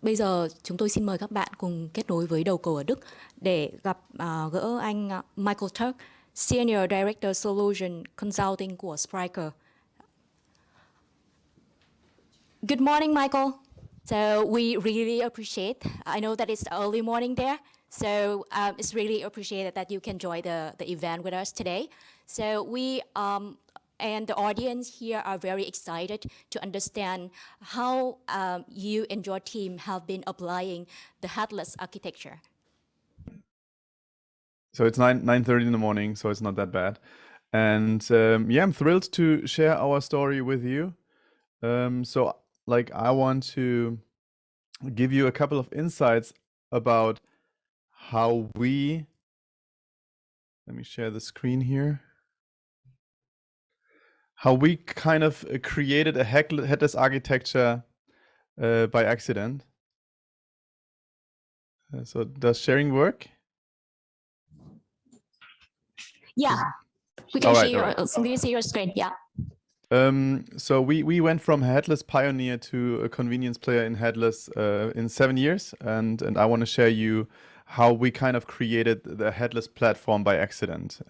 Bây giờ chúng tôi xin mời các bạn cùng kết nối với đầu cầu ở Đức để gặp gỡ anh Michael Turk, Senior Director Solution Consulting của Spryker. Good morning, Michael. So we really appreciate. I know that it's early morning there, so it's really appreciated that you can join the event with us today. So we and the audience here are very excited to understand how you and your team have been applying the headless architecture. So it's 9:30 in the morning, so it's not that bad. And yeah, I'm thrilled to share our story with you. I want to give you a couple of insights about how we, let me share the screen here, how we kind of created a headless architecture by accident. So does sharing work? Yeah, we can see your screen, yeah. So we went from a headless pioneer to a convenience player in headless in 7 years, and I want to share you how we kind of created the headless platform by accident.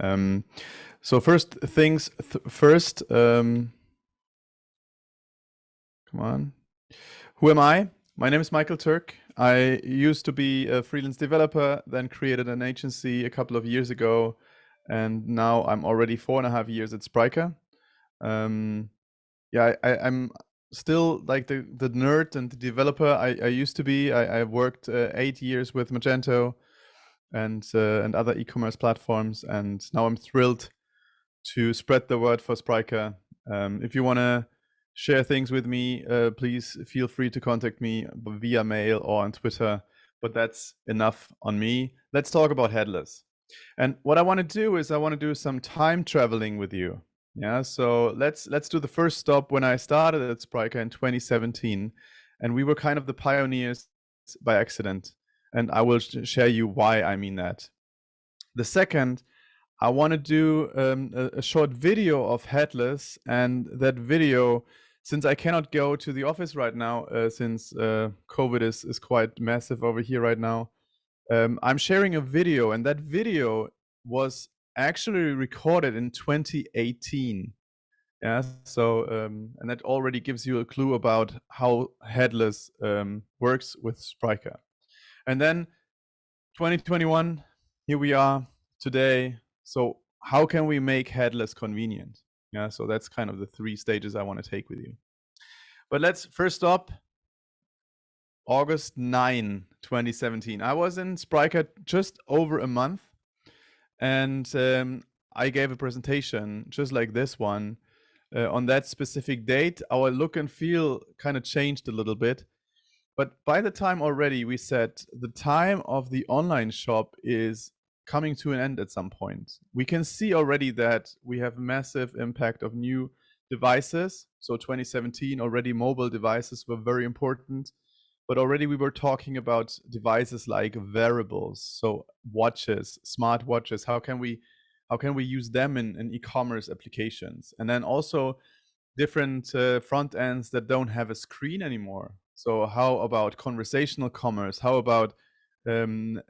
So first things first, come on. Who am I? My name is Michael Turk. I used to be a freelance developer, then created an agency a couple of years ago, and now I'm already 4.5 years at Spryker. Yeah, I'm still like the nerd and the developer I used to be. I worked 8 years with Magento and other e-commerce platforms, and now I'm thrilled to spread the word for Spryker. If you want to share things with me, please feel free to contact me via mail or on Twitter, but that's enough on me. Let's talk about headless. And what I want to do is I want to do some time traveling with you. Yeah, so let's do the first stop when I started at Spryker in 2017, and we were kind of the pioneers by accident, and I will share you why I mean that. The second, I want to do a short video of headless, and that video, since I cannot go to the office right now, since COVID is quite massive over here right now, I'm sharing a video, and that video was actually recorded in 2018. Yeah, so and that already gives you a clue about how headless works with Spryker. And then 2021, here we are today. So how can we make headless convenient? Yeah, so that's kind of the 3 stages I want to take with you. But let's first stop August 9, 2017. I was in Spryker just over a month, and I gave a presentation just like this one. On that specific date, our look and feel kind of changed a little bit. But by the time already, we said the time of the online shop is coming to an end at some point. We can see already that we have massive impact of new devices. So 2017, already mobile devices were very important. But already we were talking about devices like wearables, so watches, smart watches. How can we use them in e-commerce applications? And then also different front ends that don't have a screen anymore. So how about conversational commerce? How about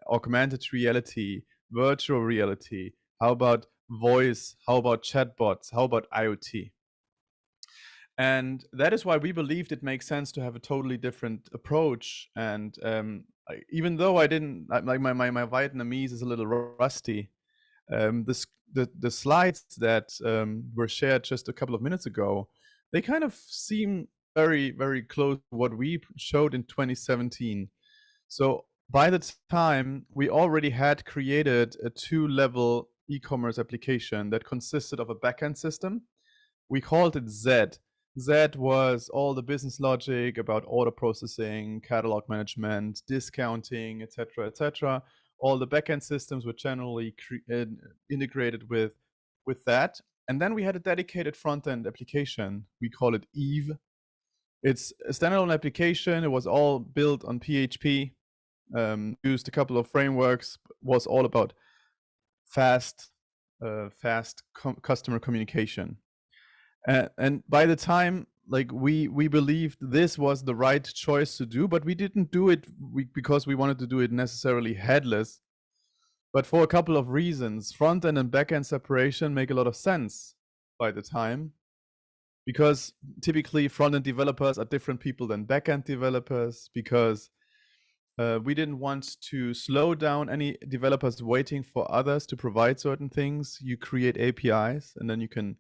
augmented reality, virtual reality? How about voice? How about chatbots? How about IoT? And that is why we believed it makes sense to have a totally different approach. And even though I didn't, like my Vietnamese is a little rusty, the slides that were shared just a couple of minutes ago, they kind of seem very, very close to what we showed in 2017. So by the time, we already had created a 2-level e-commerce application that consisted of a backend system. We called it Z. Z was all the business logic about order processing, catalog management, discounting, etc., etc. All the backend systems were generally integrated with that. And then we had a dedicated front-end application. We call it Eve. It's a standalone application. It was all built on PHP, used a couple of frameworks, was all about fast customer communication. And by the time like we believed this was the right choice to do, but we didn't do it because we wanted to do it necessarily headless, but for a couple of reasons. Front end and back end separation make a lot of sense by the time, because typically front end developers are different people than back end developers, because we didn't want to slow down any developers waiting for others to provide certain things. You create APIs and then you can,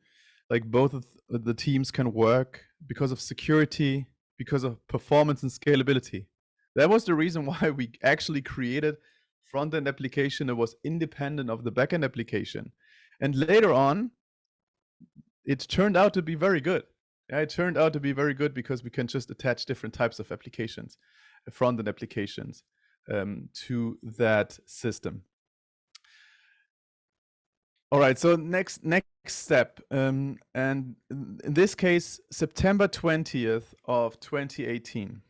like, both of the teams can work because of security, because of performance and scalability. That was the reason why we actually created front-end application that was independent of the back-end application. And later on, it turned out to be very good. Yeah, it turned out to be very good because we can just attach different types of applications, front-end applications, to that system. All right, so next step, and in this case, September 20th of 2018.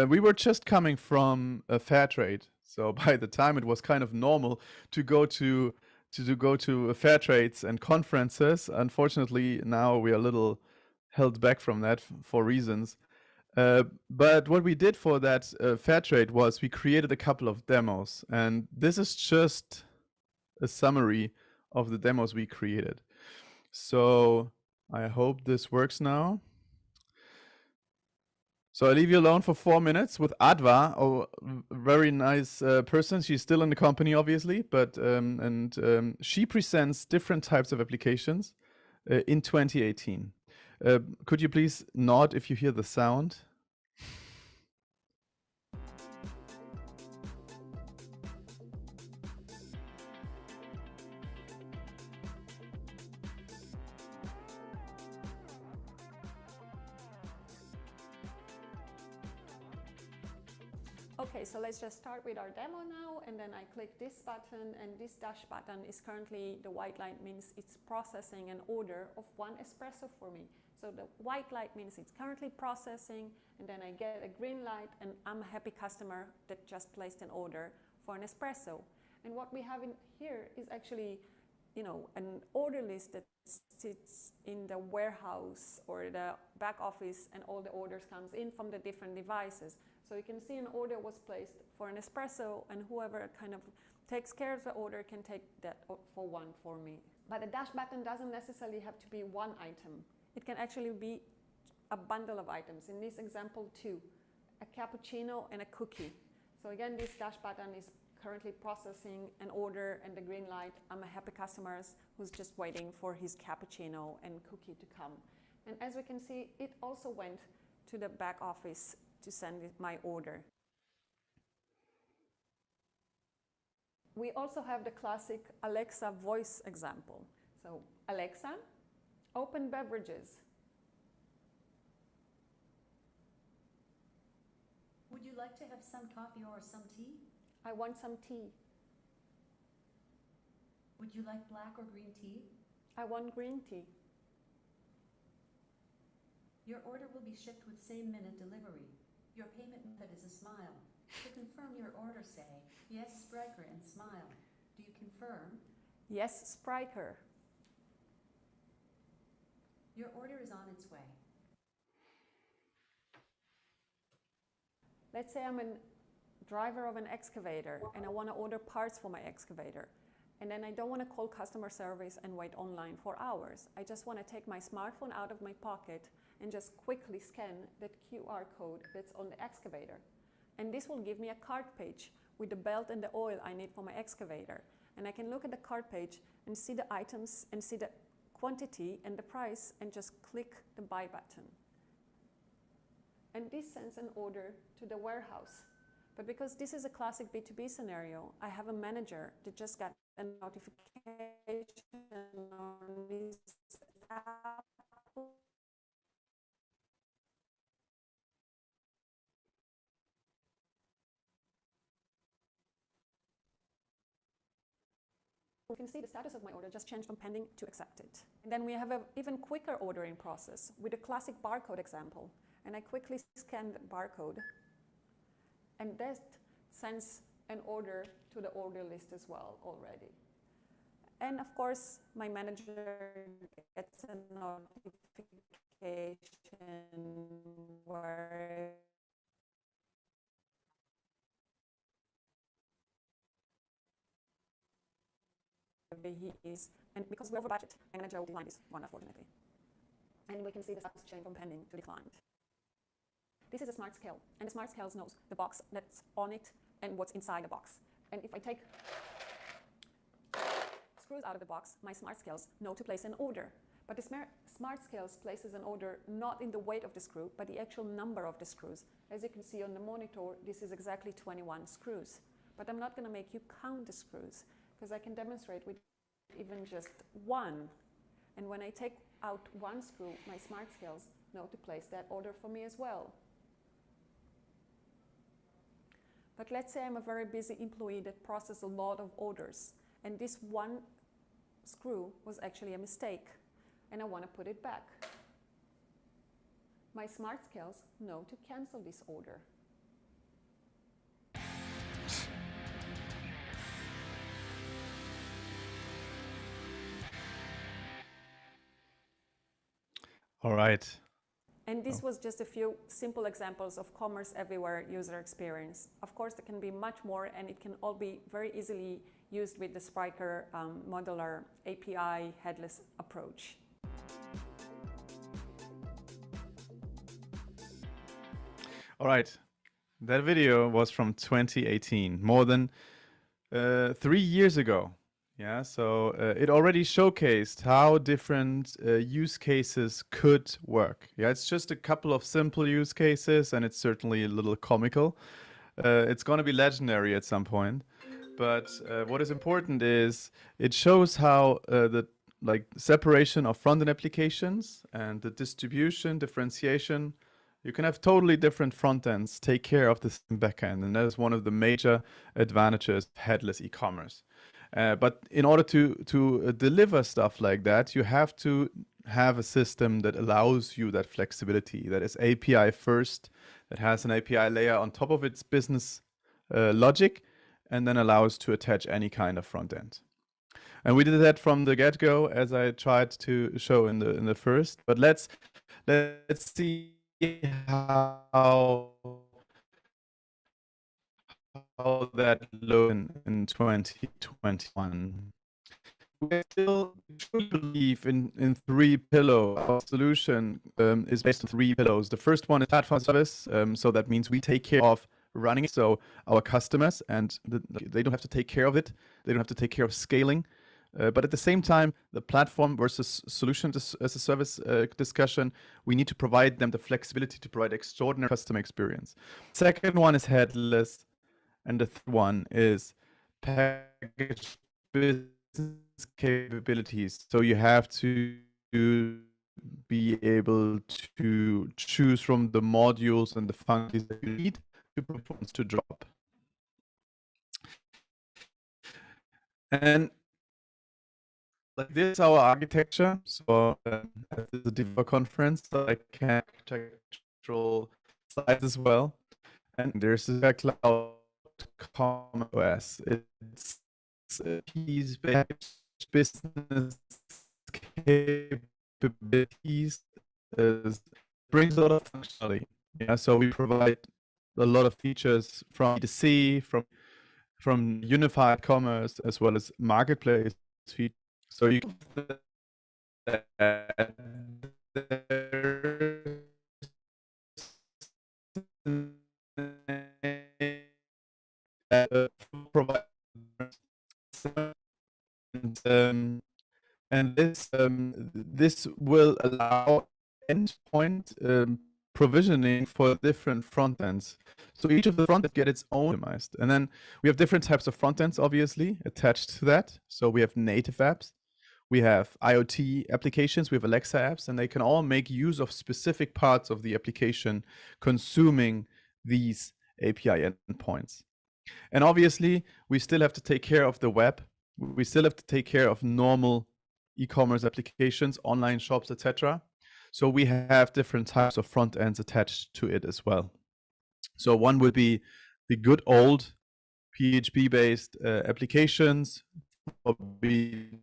We were just coming from a fair trade, so by the time it was kind of normal to go to fair trades and conferences. Unfortunately, now we are a little held back from that for reasons. But what we did for that fair trade was we created a couple of demos, and this is just a summary of the demos we created. So I hope this works now. So I leave you alone for 4 minutes with Adva, a very nice person. She's still in the company, obviously, but she presents different types of applications in 2018. Could you please nod if you hear the sound? Okay, so let's just start with our demo now, and then I click this button, and this dash button is currently, the white light means it's processing an order of 1 espresso for me. So the white light means it's currently processing, and then I get a green light, and I'm a happy customer that just placed an order for an espresso. And what we have in here is actually, you know, an order list that sits in the warehouse or the back office, and all the orders comes in from the different devices. So you can see an order was placed for an espresso, and whoever kind of takes care of the order can take that for one for me. But the dash button doesn't necessarily have to be one item. It can actually be a bundle of items. In this example, 2, a cappuccino and a cookie. So again, this dash button is currently processing an order, and the green light, I'm a happy customer who's just waiting for his cappuccino and cookie to come. And as we can see, it also went to the back office to send my order. We also have the classic Alexa voice example. So, Alexa, open beverages. Would you like to have some coffee or some tea? I want some tea. Would you like black or green tea? I want green tea. Your order will be shipped with same-minute delivery. Your payment method is a smile. To confirm your order, say, yes, Spryker, and smile. Do you confirm? Yes, Spryker. Your order is on its way. Let's say I'm a driver of an excavator and I want to order parts for my excavator. And then I don't want to call customer service and wait online for hours. I just want to take my smartphone out of my pocket and just quickly scan that QR code that's on the excavator. And this will give me a cart page with the belt and the oil I need for my excavator. And I can look at the cart page and see the items and see the quantity and the price, and just click the buy button. And this sends an order to the warehouse. But because this is a classic B2B scenario, I have a manager that just got a notification on his app. You can see the status of my order just changed from pending to accepted. And then we have an even quicker ordering process with a classic barcode example. And I quickly scan the barcode, and that sends an order to the order list as well already. And of course, my manager gets a notification where he is, and because we're over budget, I'm going to decline this one, unfortunately. And we can see the status change from pending to declined. This is a smart scale, and the smart scale knows the box that's on it and what's inside the box. And if I take screws out of the box, my smart scales know to place an order. But the smart scales places an order not in the weight of the screw, but the actual number of the screws. As you can see on the monitor, this is exactly 21 screws. But I'm not going to make you count the screws, because I can demonstrate with even just one. And when I take out one screw, my smart scales know to place that order for me as well. But let's say I'm a very busy employee that processes a lot of orders, and this one screw was actually a mistake, and I want to put it back. My smart scales know to cancel this order. All right. And this was just a few simple examples of commerce everywhere user experience. Of course, there can be much more, and it can all be very easily used with the Spryker modular API headless approach. All right. That video was from 2018, more than 3 years ago. Yeah, so it already showcased how different use cases could work. Yeah, it's just a couple of simple use cases, and it's certainly a little comical. It's going to be legendary at some point. But what is important is it shows how the separation of front-end applications and the distribution, differentiation, you can have totally different front ends take care of the same backend, and that is one of the major advantages of headless e-commerce. But in order to deliver stuff like that, you have to have a system that allows you that flexibility, that is API first, that has an API layer on top of its business logic, and then allows to attach any kind of front end. And we did that from the get-go, as I tried to show in the first. But let's see how that looked in 2021. We still truly believe in three pillars. Our solution is based on three pillars. The first one is platform service. So that means we take care of running it. So our customers, and they don't have to take care of it. They don't have to take care of scaling. But at the same time, the platform versus solution as a service discussion, we need to provide them the flexibility to provide extraordinary customer experience. Second one is headless. And the third one is package business capabilities. So you have to be able to choose from the modules and the functions that you need to performance to drop. And like this is our architecture. So at the developer conference, I can architectural slides as well. And there's a cloud OS. It's piece-based business capabilities. Brings a lot of functionality. Yeah, so we provide a lot of features from B2C, from unified commerce, as well as marketplace features. So you can provide and this will allow endpoint provisioning for different front ends. So each of the front ends get its own optimized. And then we have different types of front ends, obviously, attached to that. So we have native apps, we have IoT applications, we have Alexa apps, and they can all make use of specific parts of the application consuming these API endpoints. And obviously, we still have to take care of the web. We still have to take care of normal e-commerce applications, online shops, etc. So we have different types of front ends attached to it as well. So one would be the good old PHP-based applications, or be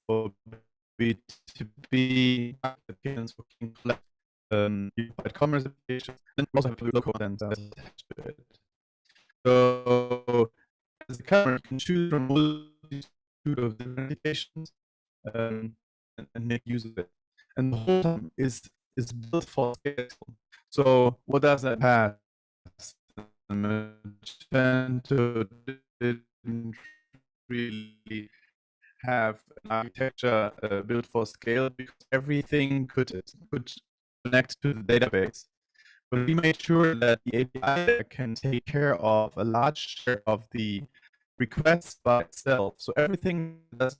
for B2B applicants who can collect unified commerce applications, and also have local content attached to it. So as a customer, you can choose from a multitude of different applications and make use of it. And the whole time is built for scale. So what does that pass? Magento didn't really have an architecture built for scale because everything could connect to the database. But we made sure that the API can take care of a large share of the requests by itself. So everything does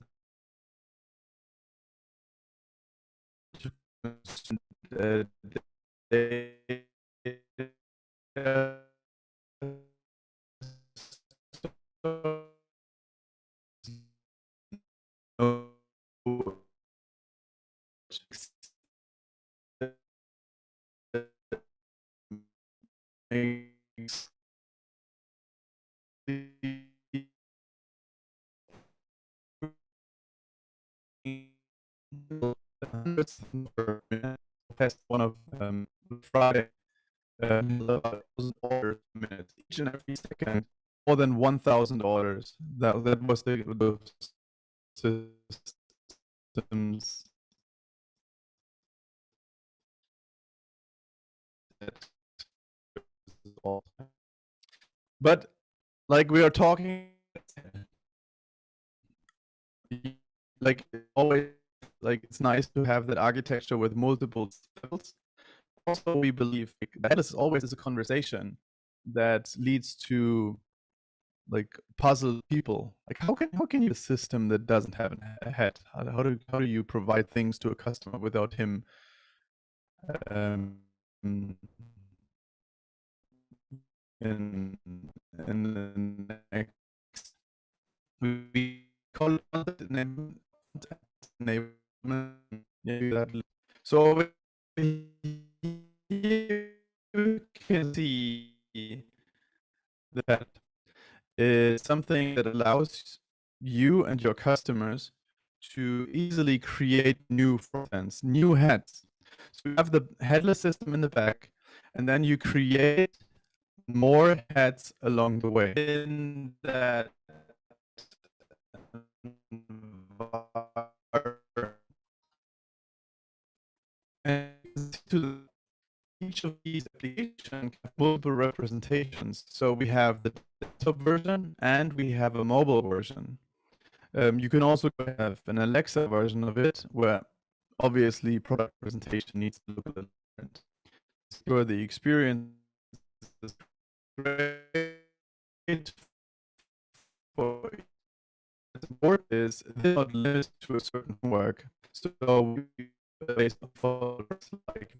hundreds per minute. Test one of Friday, about 1,000 orders per minute. Each and every second, more than 1,000 orders. That was the systems. But like we are talking, like always, like it's nice to have that architecture with multiple levels. Also, we believe that is always a conversation that leads to like puzzle people. Like how can you a system that doesn't have a head? How do you provide things to a customer without him in the next, we call it content enablement. So you can see that is something that allows you and your customers to easily create new frontends, new heads. So you have the headless system in the back, and then you create more heads along the way. In that and to each of these applications have multiple representations. So we have the desktop version and we have a mobile version. You can also have an Alexa version of it, where obviously product presentation needs to look a little different. So the experience is great for support is not limited to a certain work. So we based on like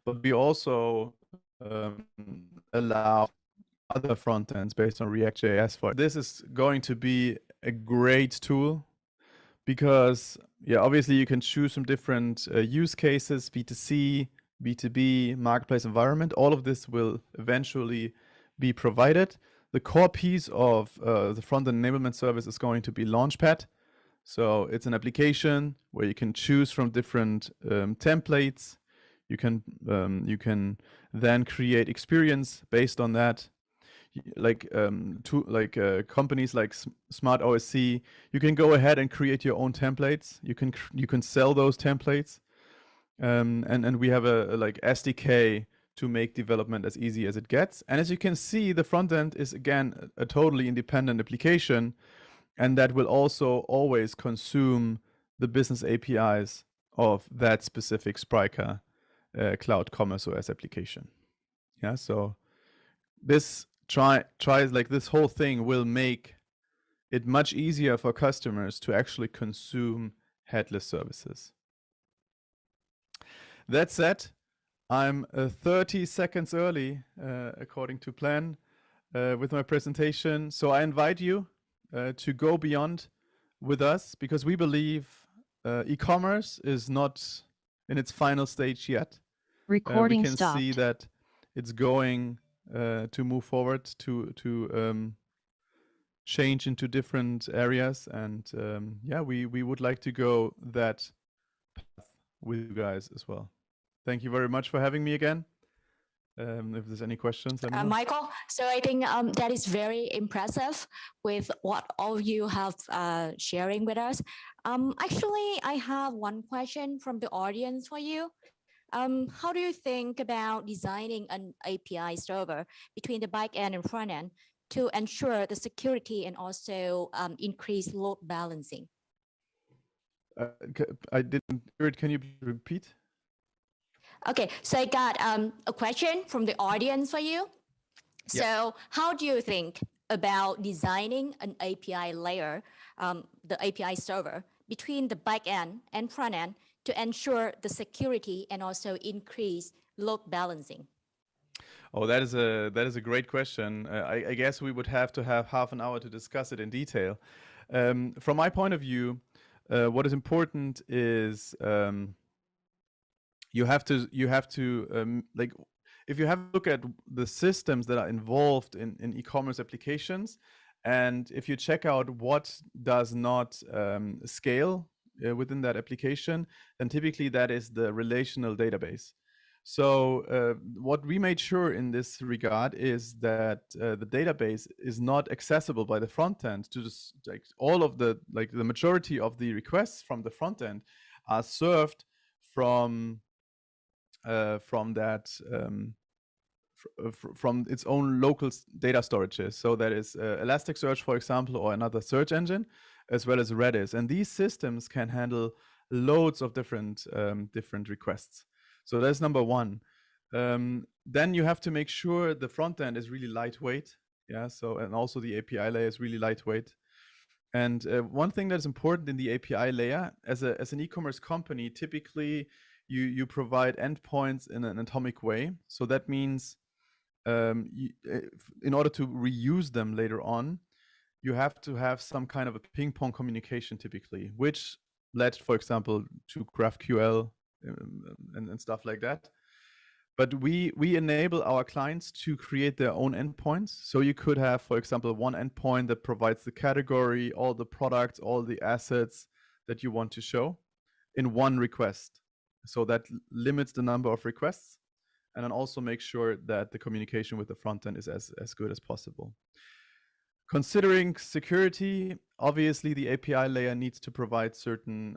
but we also allow other front ends based on React.js for it. This is going to be a great tool because, yeah, obviously you can choose some different use cases, B2C, B2B, marketplace environment. All of this will eventually be provided. The core piece of the front-end enablement service is going to be Launchpad. So it's an application where you can choose from different templates. You can then create experience based on that. Like companies like Smart OSC, you can go ahead and create your own templates. You can sell those templates, and we have a like SDK to make development as easy as it gets. And as you can see, the front end is again a totally independent application, and that will also always consume the business APIs of that specific Spryker Cloud Commerce OS application. Yeah, so this tries like this whole thing will make it much easier for customers to actually consume headless services. That said, I'm 30 seconds early, according to plan, with my presentation. So I invite you to go beyond with us, because we believe e-commerce is not in its final stage yet. Recording we can stopped. see that it's going to move forward to change into different areas, and yeah, we would like to go that path with you guys as well. Thank you very much for having me again. If there's any questions, let me know. Michael, so I think that is very impressive with what all of you have sharing with us. Actually, I have one question from the audience for you. How do you think about designing an API server between the back end and front end to ensure the security and also increase load balancing? I didn't hear it. Can you repeat? Okay, so I got a question from the audience for you. So how do you think about designing an API layer, the API server, between the back end and front end to ensure the security and also increase load balancing? Oh, that is a great question. I guess we would have to have half an hour to discuss it in detail. From my point of view, what is important is you have to like, if you have a look at the systems that are involved in e-commerce applications, and if you check out what does not scale within that application, then typically that is the relational database. So what we made sure in this regard is that the database is not accessible by the front end to just like all of the majority of the requests from the front end are served from its own local data storages. So that is Elasticsearch, for example, or another search engine, as well as Redis. And these systems can handle loads of different requests. So that's number one. Then you have to make sure the front end is really lightweight. Yeah. So, and also the API layer is really lightweight. And one thing that's important in the API layer, as an e-commerce company, typically you provide endpoints in an atomic way. So that means in order to reuse them later on, you have to have some kind of a ping pong communication typically, which led, for example, to GraphQL and stuff like that. But we enable our clients to create their own endpoints. So you could have, for example, one endpoint that provides the category, all the products, all the assets that you want to show in one request. So that limits the number of requests, and then also make sure that the communication with the front end is as good as possible. Considering security, obviously the API layer needs to provide certain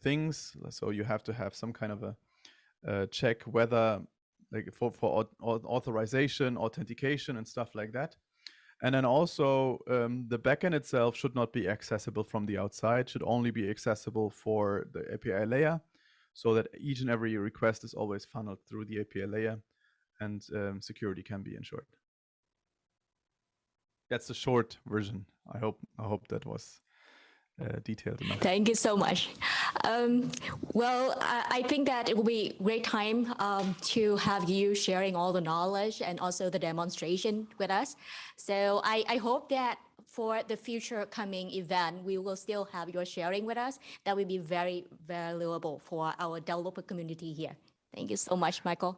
things. So you have to have some kind of a check whether, like for authorization, authentication, and stuff like that. And then also the backend itself should not be accessible from the outside, should only be accessible for the API layer, so that each and every request is always funneled through the API layer, and security can be ensured. That's the short version. I hope that was detailed enough. Thank you so much. Well, I think that it will be a great time to have you sharing all the knowledge and also the demonstration with us. So I hope that for the future coming event, we will still have your sharing with us. That will be very valuable for our developer community here. Thank you so much, Michael.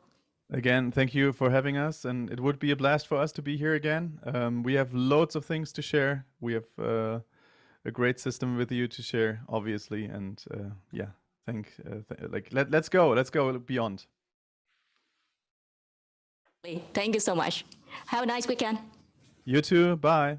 Again, thank you for having us, and it would be a blast for us to be here again. We have loads of things to share. We have a great system with you to share, obviously, and yeah, let's go beyond. Thank you so much. Have a nice weekend. You too. Bye.